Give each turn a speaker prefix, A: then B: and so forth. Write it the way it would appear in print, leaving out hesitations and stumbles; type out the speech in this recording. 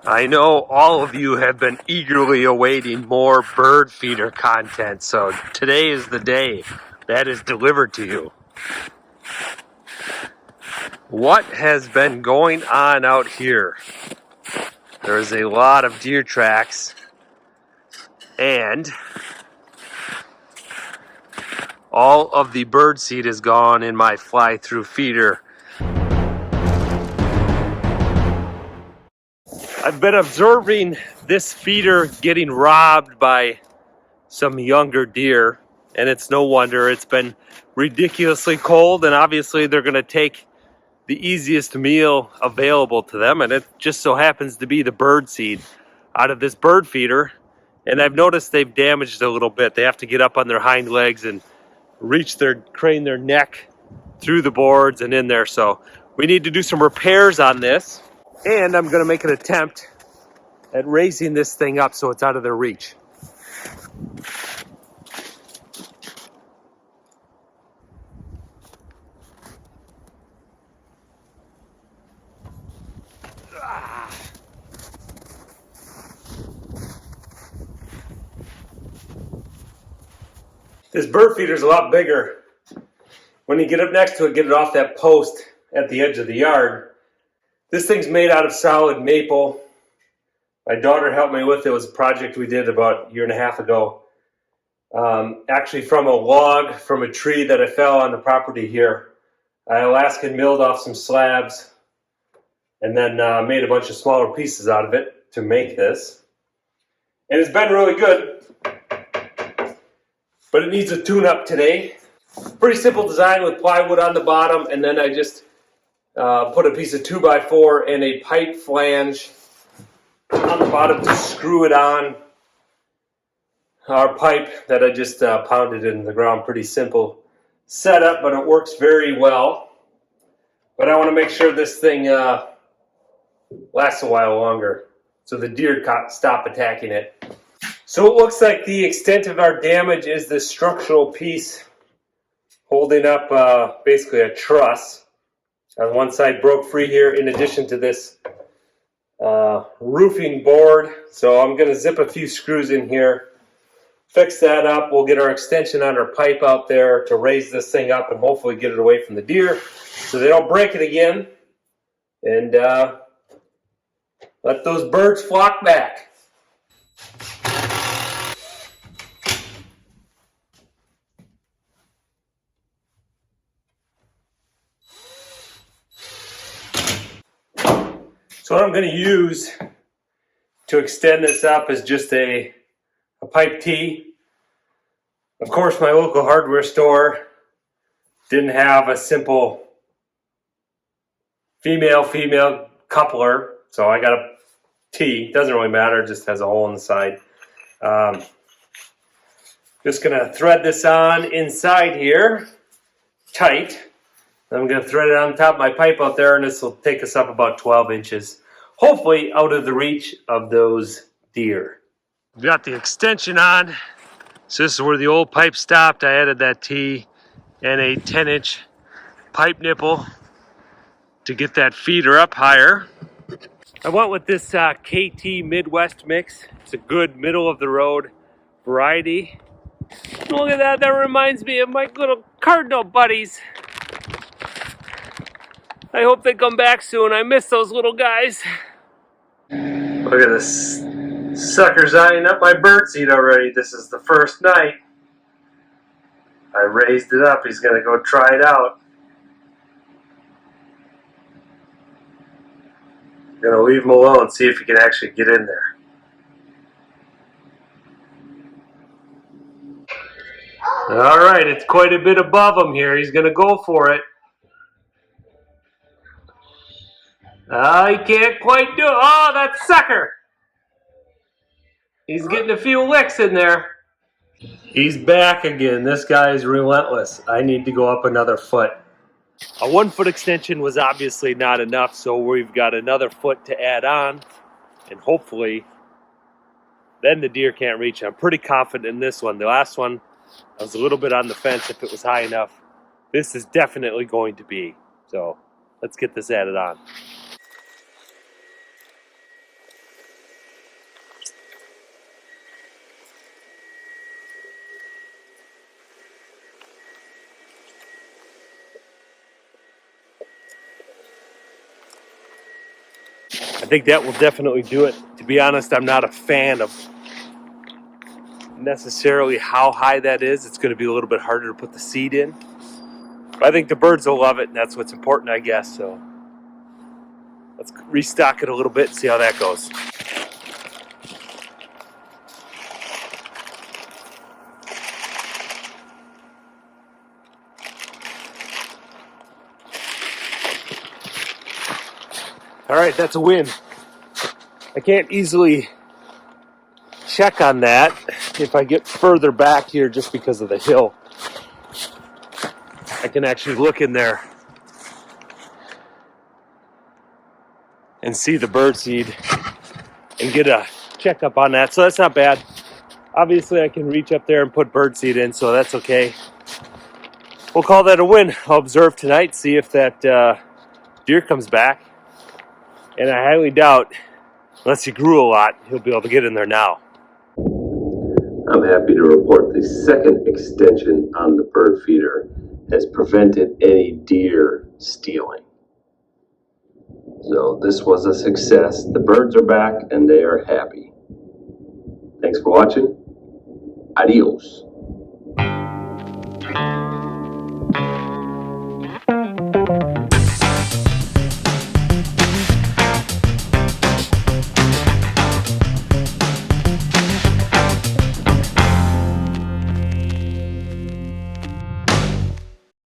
A: I know all of you have been eagerly awaiting more bird feeder content, so today is the day that is delivered to you. What has been going on out here? There's a lot of deer tracks, and all of the bird seed is gone in my fly-through feeder. I've been observing this feeder getting robbed by some younger deer, and it's no wonder. It's been ridiculously cold, and obviously they're going to take the easiest meal available to them, and it just so happens to be the bird seed out of this bird feeder. And I've noticed they've damaged a little bit. They have to get up on their hind legs and crane their neck through the boards and in there. So we need to do some repairs on this, and I'm going to make an attempt at raising this thing up so it's out of their reach. This bird feeder is a lot bigger. When you get up next to it, get it off that post at the edge of the yard. This thing's made out of solid maple. My daughter helped me with it. It was a project we did about a year and a half ago. Actually from a log from a tree that I fell on the property here. I Alaskan milled off some slabs and then made a bunch of smaller pieces out of it to make this. And it's been really good, but it needs a tune-up today. Pretty simple design with plywood on the bottom, and then I just put a piece of 2x4 and a pipe flange on the bottom to screw it on. Our pipe that I just pounded into the ground. Pretty simple setup, but it works very well. But I want to make sure this thing lasts a while longer so the deer stop attacking it. So it looks like the extent of our damage is this structural piece holding up basically a truss. On one side broke free here in addition to this roofing board. So I'm going to zip a few screws in here, fix that up. We'll get our extension on our pipe out there to raise this thing up and hopefully get it away from the deer so they don't break it again. And let those birds flock back. So what I'm going to use to extend this up is just a pipe T. Of course, my local hardware store didn't have a simple female coupler, so I got a T. Doesn't really matter, it just has a hole in the side. Just going to thread this on inside here, tight. I'm going to thread it on top of my pipe out there, and this will take us up about 12 inches. Hopefully out of the reach of those deer. We've got the extension on. So this is where the old pipe stopped. I added that T and a 10-inch pipe nipple to get that feeder up higher. I went with this KT Midwest mix. It's a good middle-of-the-road variety. Look at that. That reminds me of my little cardinal buddies. I hope they come back soon. I miss those little guys. Look at this sucker's eyeing up my birdseed already. This is the first night. I raised it up. He's going to go try it out. I'm going to leave him alone, see if he can actually get in there. All right, it's quite a bit above him here. He's going to go for it. I can't quite do it. Oh, that sucker! He's getting a few licks in there. He's back again. This guy is relentless. I need to go up another foot. A 1-foot extension was obviously not enough, so we've got another foot to add on, and hopefully then the deer can't reach. I'm pretty confident in this one. The last one, I was a little bit on the fence if it was high enough. This is definitely going to be. So let's get this added on. think that will definitely do it. To be honest, I'm not a fan of necessarily how high that is. It's going to be a little bit harder to put the seed in. But I think the birds will love it, and that's what's important, I guess. So let's restock it a little bit and see how that goes. All right, that's a win. I can't easily check on that if I get further back here just because of the hill. I can actually look in there and see the birdseed and get a checkup on that. So that's not bad. Obviously, I can reach up there and put birdseed in, so that's okay. We'll call that a win. I'll observe tonight, see if that deer comes back. And I highly doubt, unless he grew a lot, he'll be able to get in there now. I'm happy to report the second extension on the bird feeder has prevented any deer stealing. So this was a success. The birds are back and they are happy. Thanks for watching. Adios.